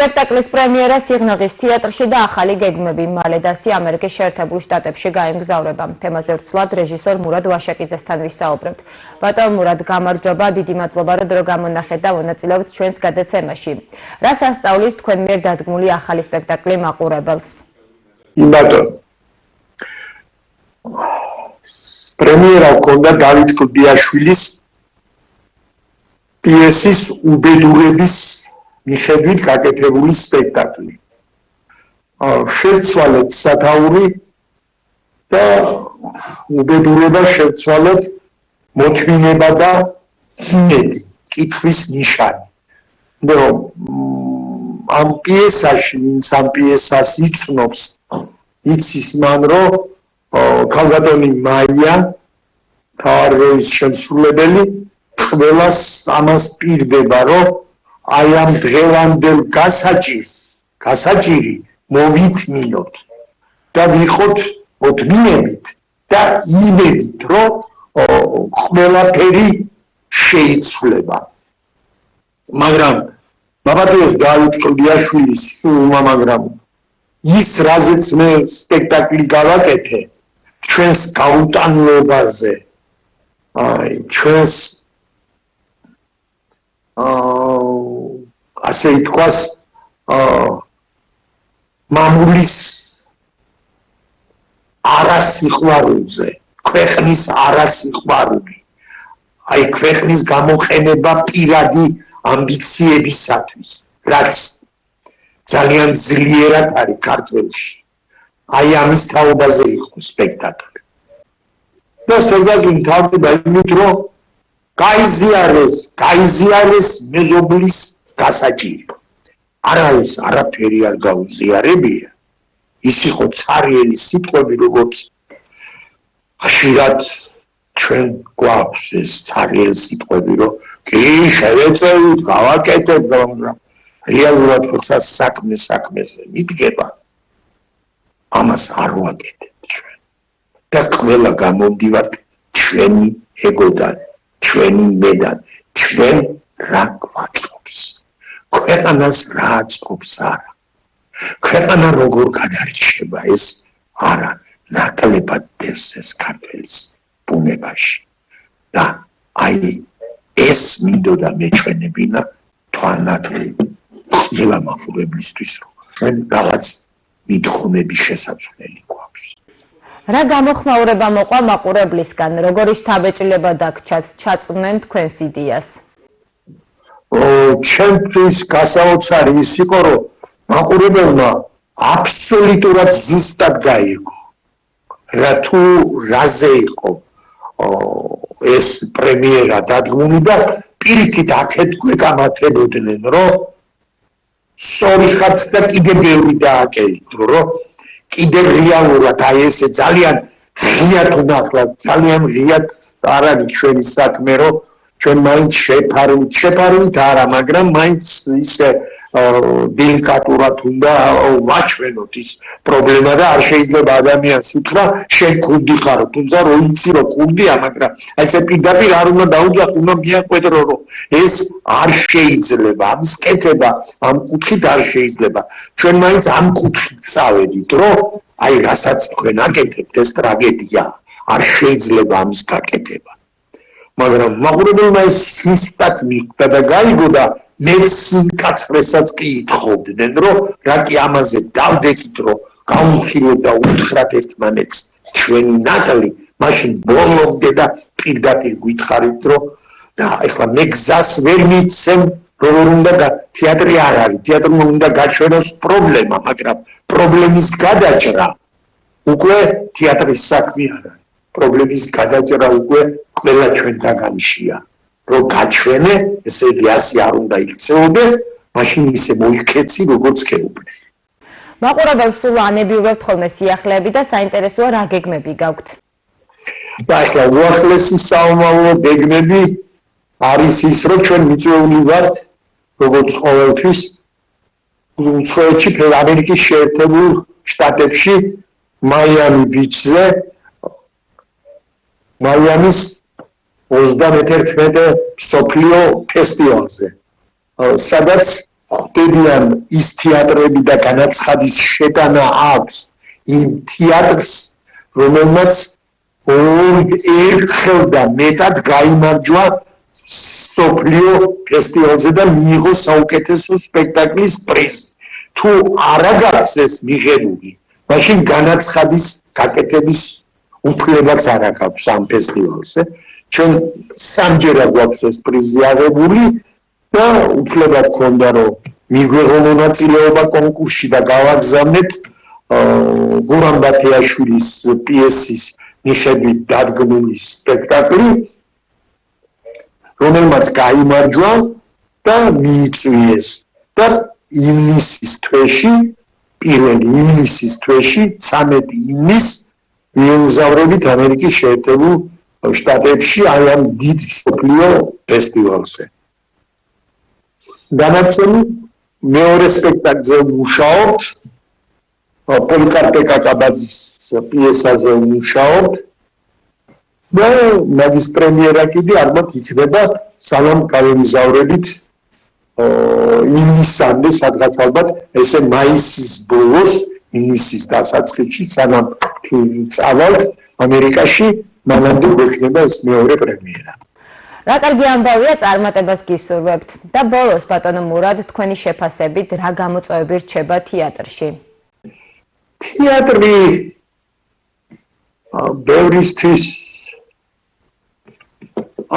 სპექტაკლის პრემიერა სიღნაღის თეატრში და ახალი გეგმები მალედასი ამერიკის შეერთებულ შტატებში გაემგზავრება. თემაზე ვრცლად რეჟისორ მურად ვაშაკიძესთან ვისაუბრებთ. ბატონ მურად, გამარჯობა, დიდი მადლობა, რომ დრო გამონახეთ და მონაწილეობთ ჩვენს გადაცემაში. რას ასწავლის თქვენ მიერ დადგმული ახალი სპექტაკლი მაყურებელს? ბატონ, პრემიერა ჰქონდა დავით კლდიაშვილის პიესის უბედურების მიხედვით გაკეთებული სპექტაკლი. შევცვალეთ სათაური და უბედურება შევცვალეთ მოთმინება და იმედი, კითხვის ნიშანი. რომ ამ პიესაში, ვინც ამ პიესას იცნობს, იცის მან, რომ ქალბატონი მაია, მთავარი როლის შემსრულებელი, ყველას ამას პირდება, რომ აი ამ დღევანდელ გასაჭირი მოვითმინოთ და ვიყოთ მოთმინებით და იმედით, რომ ყველაფერი შეიცვლება. მაგრამ მაბატონოს დავით კლდიაშვილის სულმა, მაგრამ ის რაზეც მე სპექტაკლი გავაკეთე ჩვენს გაუტანლობაზე, ჩვენს ასე ითქვას მამულის არასიყვარულზე, ქვეყნის არასიყვარული, აი ქვეყნის გამოყენება პირადი ამბიციებისათვის, რაც ძალიან ძლიერად არის ქართველში. აი ამის თაობაზე იყო სპექტაკლი. და სპექტაკლი მთავრდება იმით, რომ გაიზიარეს მეზობლის გასაჭირი. არავის არაფერი არ გაუზიარებია. ის იყო ცარიელი სიტყვები, როგორც ხშირად ჩვენ გვაქვს ეს ცარიელი სიტყვები, რომ კი შევეწევით, გავაკეთეთ, მაგრამ რეალურად როცა საქმეზე მიდგება, ამას არ ვაკეთებთ ჩვენ. და ყველა გამომდივართ ჩვენი ეგოდან, ჩვენი მედან, ჩვენ რა გვაწყობს. ქვეყანას რა აწყობს არა. ქვეყანა როგორ გადარჩება ეს არა ნაკლებად დევს ეს ქართველის ბუნებაში. და აი ეს მინდოდა მეჩვენებინა თვალნათლი ყველა მაყურებლისთვის, რომ ჩვენ რაღაც მიდგომების შესაძლებელი გვაქვს. რა გამოხმაურება მოყვა მაყურებლისგან, როგორი შთაბეჭდილება დაგჩათ ჩაწვნენ თქვენს იდეას? ჩემთვის გასაოცარი ის იყო, რომ მაყურებელმა აბსოლუტურად ზუსტად გაიგო, რა თუ რაზე იყო ეს პრემიერა დადგმული და პირიქით აქეთ გვეკამათებოდნენ, რომ სწორი ხართ და კიდე ბევრი დააკელით, რომ კიდე რეალურად აი ესე ძალიან ღიად უნახავთ, ძალიან ღიად არ არის ჩვენი საქმე, რომ ჩვენ მაინც შეფარებით არა, მაგრამ მაინც ისე დელიკატურად უნდა ვაჩვენოთ ის პრობლემა და არ შეიძლება ადამიანს უთხრა შენ კურდი ხარ, თუმცა რო იცი რომ კურდია, მაგრამ აი ესე პირდაპირ არ უნდა დაუძახო, უნდა მიაკვეთრო, რომ ეს არ შეიძლება, ამის კეთება ამ კუთხით არ შეიძლება. ჩვენ მაინც ამ კუთხით წავედით, რომ აი რასაც თქვენ აკეთებთ ეს ტრაგედია, არ შეიძლება ამის გაკეთება. მაგრამ მაყურებელმა ეს სუსტად მიხვდა და გაიგო და მეც კაცრესაც კი ითხოვდნენ, რომ რა კი ამაზე დავდექით, რომ გაუნხილოთ და უთხრათ ერთმანეთს ჩვენი ნატალი, მაშინ ბოლომდე და პირდაპირ გითხარით, რომ და ეხლა მე გზას ვერ მიცემ, როგორ უნდა თეატრი არ არის, თეატრმა უნდა გაჩვენოს პრობლემა, მაგრამ პრობლემის გადაჭრა უკვე თეატრის საქმე არ არის. პრობლემის გადაჭრა უკვე ყველა ჩვენთაგანშია. რომ გაჩვენე, ესე იგი ასე არ უნდა იქცეოდე, მაშინ ისე მოიქეცი, როგორც ქეუბნე. მაყურებელს სულ ანებიურებთ ხოლმე სიახლეები და საინტერესოა რა გეგმები გაქვთ? და ახლა უახლესი საომავლო გეგმები არის ის, რომ ჩვენ მიწვეული ვართ, როგორც ყოველთვის, უცხოეთში, ამერიკის შეერთებულ შტატებში, მაიამი ბიჩზე, მაიამის 31 მსოფლიო ფესტივალზე, სადაც ხდებიან ის თეატრები და განაცხადის შეტანა აქვს იმ თეატრს, რომელმაც ერთხელ და მეტად გაიმარჯვა სოფლიო ფესტივალზე და მიიღო საუკეთესო სპექტაკლის პრიზი. თუ არა გაქვს ეს მიღებული, მაშინ განაცხადის გაკეთების უფლებაც არ აქვს ამ ფესტივალზე. ჩვენ სამჯერად გვაქვს ეს პრიზი აღებული და უფლება გქონდა, რომ მიგვეღო მონაწილეობა კონკურსში და გავაგზავნეთ გურამ ბათიაშვილის პიესის მიხედვით დადგმული სპექტაკლი, რომელმაც გაიმარჯვა და მიიწვიეს და ივნისის თვეში, 1 ივნისის თვეში, 13 ივნისს მიემგზავრებით ამერიკის შეერთებულ შტატებში აი ამ დიდ მსოფლიო ფესტივალზე. განაცხადი მეორე სპექტაკლზე ვმუშაობთ, პოლიკარპე კაკაბაძის პიესაზე ვმუშაობთ და მაგის პრემიერა კიდე ალბათ იქნება სანამ გავემგზავრებით ივნისამდე, სადღაც ალბათ ესე მაისის ბოლოს, ივნისის დასაწყისში, სანამ წავალთ ამერიკაში, მანამდე გვექნება ეს მეორე პრემიერა. რა კარგი ამბავია, წარმატებას გისურვებთ და ბოლოს ბატონო მურად, თქვენი შეფასებით რა გამოწვევები რჩება თეატრში? თეატრი ბევრისთვის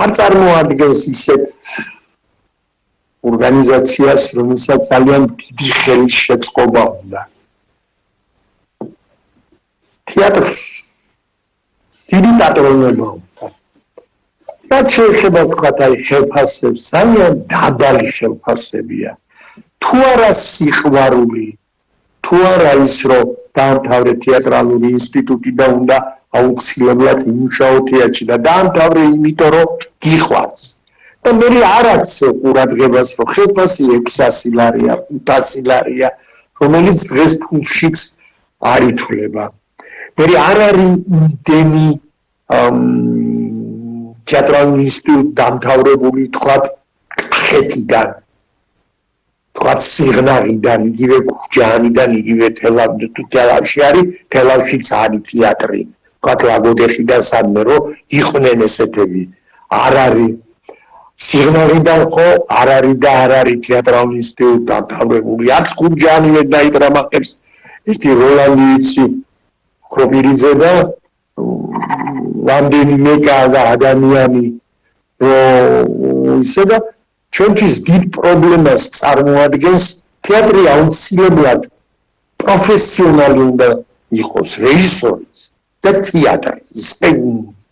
არ წარმოადგენს ისეთ ორგანიზაციას, რომელსაც ძალიან დიდი ხელის შეწყობა უნდა. თეატრს დიდი პატრონობა უნდა. რაც შეიძლება ვთქვათ, აი ხელფასებს, ძალიან დაბალი ხელფასებია. თუ არა სიყვარული, თუ არა ის, რომ დაამთავრე თეატრალური ინსტიტუტი და უნდა აუცილებლად იმუშაო თეატრში და დაამთავრე იმიტომ, რომ გიყვარს. და მე არ აქცევ ყურადღებას, რომ ხელფასი 600 ლარია, 500 ლარია, რომელიც დღეს ფულშიც არ ითვლება. მე არ არის იმდენი თეატრალური ინსტიტუტი დამთავრებული, თქვათ, კახეთიდან, თქვათ, სიღნაღიდან, იგივე გურჯაანიდან, იგივე თელავში არის, თელავშიც არის თეატრი, თქვათ, ლაგოდეხიდან სადმე, რომ იყვნენ ესეთები, არ არის. სიღნაღიდან ხო არ არის და არ არის თეატრალური ინსტიტუტი დამთავრებული. არც გურჯაანივე დაიტრამახებს ერთი როლანდი იცი ხროპირიძე და რამდენიმე ადამიანი, რომ ისე და ჩვენთვის დიდ პრობლემას წარმოადგენს თეატრი აუცილებლად პროფესიონალი უნდა იყოს, რეჟისორიც და თეატრის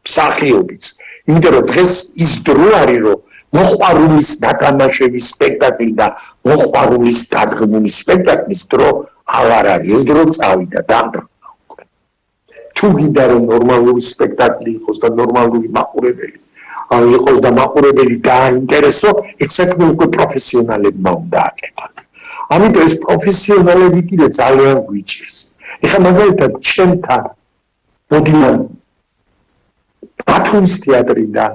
მსახიობიც. იმიტომ რომ დღეს ის დრო არის, რომ მოყვარულის დათამაშების სპექტაკლი და მოყვარულის დადგმული სპექტაკლის დრო აღარ არის. ეს დრო წავიდა დამთავრდა უკვე. თუ გინდა რომ ნორმალური სპექტაკლი იყოს და ნორმალური მაყურებელი იყოს და მაყურებელი დააინტერესო, ეს საქმე უკვე პროფესიონალებმა უნდა აკეთონ. ამიტომ ეს პროფესიონალები კიდე ძალიან გვიჭირს. ეხლა მაგალითად ჩემთან მოდიან ბათუმის თეატრიდან,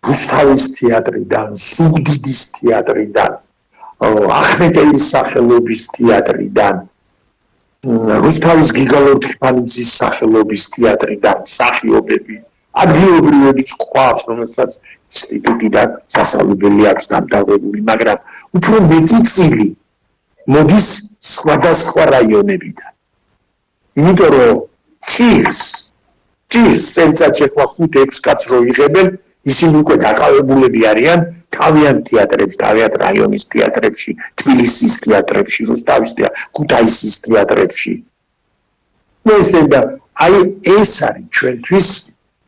რუსთავის თეატრიდან, ზუგდიდის თეატრიდან, ახმეტელის სახელობის თეატრიდან, რუსთავის გიგალორთიფანიძის სახელობის თეატრიდან მსახიობები, ადგილობრივებიც ყავს, რომელსაც ინსტიტუტიდან სასწავლებელი აქვს დამთავრებული, მაგრამ უფრო მეტი წილი მოდის სხვადასხვა რაიონებიდან. იმიტომ რომ ჭირს წელიწადში ახლა 5-6 კაცს რო იღებენ, ისინი უკვე დაკავებულები არიან თავიანთ თეატრებში, თავიანთ რაიონის თეატრებში, თბილისის თეატრებში, რუსთავის თეატრებში, ქუთაისის თეატრებში. და აი ეს არის ჩვენთვის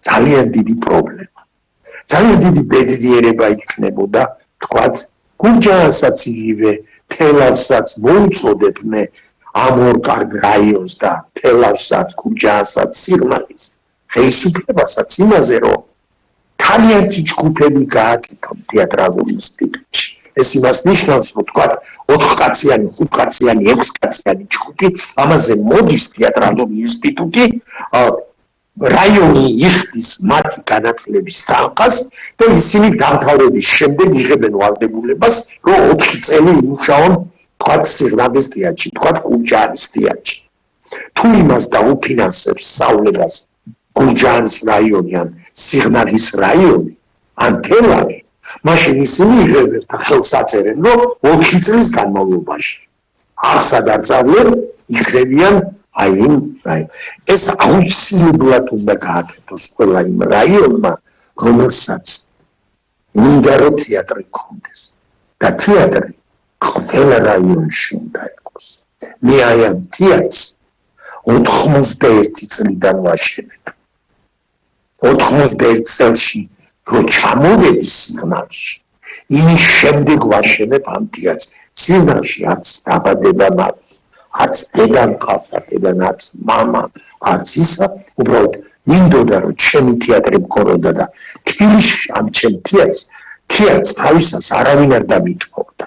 ძალიან დიდი პრობლემა. ძალიან დიდი ბედნიერება იქნებოდა, თქვათ, გურჯაანსაც იგივე, თელავსაც მოუწოდებდნენ ამ ორ კარგ რაიონს და თელავსაც, გურჯაანსაც, სიღნაღის ხელისუფლებასაც იმაზე, რომ თავიანთი ჯგუფები გააკეთონ თეატრალურ ინსტიტუტში. ეს იმას ნიშნავს, რომ თქვათ 4 კაციანი, 5 კაციანი, 6 კაციანი ჯგუფი, ამაზე მოდის თეატრალური ინსტიტუტი რაიონი იხდის მათი განათლების თანხას და ისინი დამთავრების შემდეგ იღებენ ვალდებულებას, რომ 4 წელი იმუშაონ თქვათ სიღნაღის თეატრში, თქვათ გურჯაანის თეატრში. თუ იმას დაუფინანსებს სწავლებას გურჯაანის რაიონი ან სიღნაღის რაიონი ან თელავი, მაშინ ისინი იღებენ და ხელს აწერენ, რომ 4 წლის განმავლობაში არსად არ წავლენ, იქნებიან აი იმ ეს აუცილებლად უნდა გააკეთოს ყველა იმ რაიონმა, რომელსაც მინდა რომ თეატრი გქონდეს და თეატრი ყველა რაიონში უნდა იყოს. მე აი ამ თეატრს 91 წლიდან ვაშენებ. 91 წელში რომ ჩამოვედი სიღნაღში, იმის შემდეგ ვაშენებ ამ თეატრს. სიღნაღში არც დაბადება მაქვს, არც დედა მყავს, არც მამა, არც ისა, უბრალოდ მინდოდა რომ ჩემი თეატრი მქონოდა და თბილისში ამ ჩემ თეატრს თავისას არავინ არ დამითმობდა.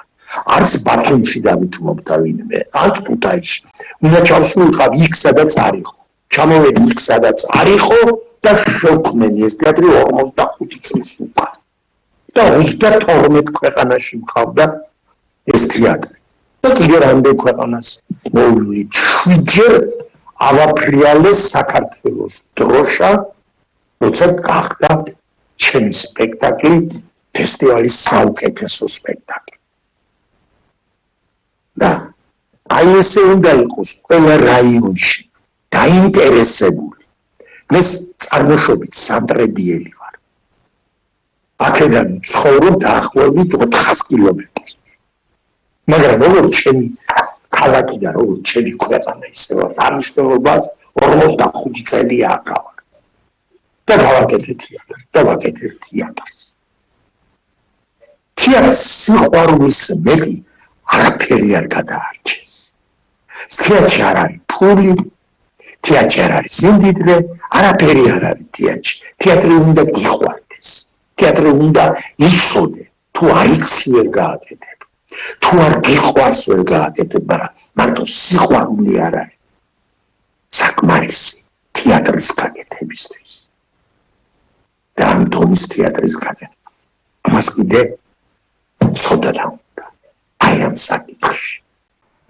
არც ბათუმში დამითმობდა ვინმე, არც ქუთაისში. უნდა ჩავსულიყავ იქ, სადაც არ იყო. ჩამოვედი იქ, სადაც არ იყო და შევქმნენი ეს თეატრი 45 წლის უკან. და 32 ქვეყანაში მყავდა ეს თეატრი. და კიდევ რამდენ ქვეყანას მოვივლით. 7-ჯერ ავაფრიალეს საქართველოს დროშა, როცა გახდა ჩემი სპექტაკლი ფესტივალის საუკეთესო სპექტაკლი. და აი ესე უნდა იყოს ყველა რაიონში დაინტერესებული. მე წარმოშობით სამტრედიელი ვარ. აქედან ცხოვრობ დაახლოებით 400 კილომეტრს. მაგრამ როგორც ჩემი ქალაქი და როგორც ჩემი ქვეყანა ისევ რა მნიშვნელობა 45 წელია აქ. და გავაკეთე თეატრს და ვაკეთებ თეატრს. თეატრს სიყვარულის მეტი არაფერი არ გადაარჩეს. თეატრში არ არის ფული, თეატრში არ არის სიმდიდრე, არაფერი არ არის თეატრში. თეატრი უნდა გიყვარდეს, თეატრი უნდა იცოდე, თუ არ იცი ვერ გააკეთებ, თუ არ გიყვარს ვერ გააკეთებ, მაგრამ მარტო სიყვარული არ არის საკმარისი თეატრის გაკეთებისთვის. და ამ დონის თეატრის გაკეთება მას კიდე ცოდნა უნდა. აი ამ საკითხში.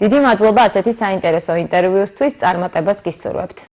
დიდი მადლობა ასეთი საინტერესო ინტერვიუსთვის, წარმატებას გისურვებთ.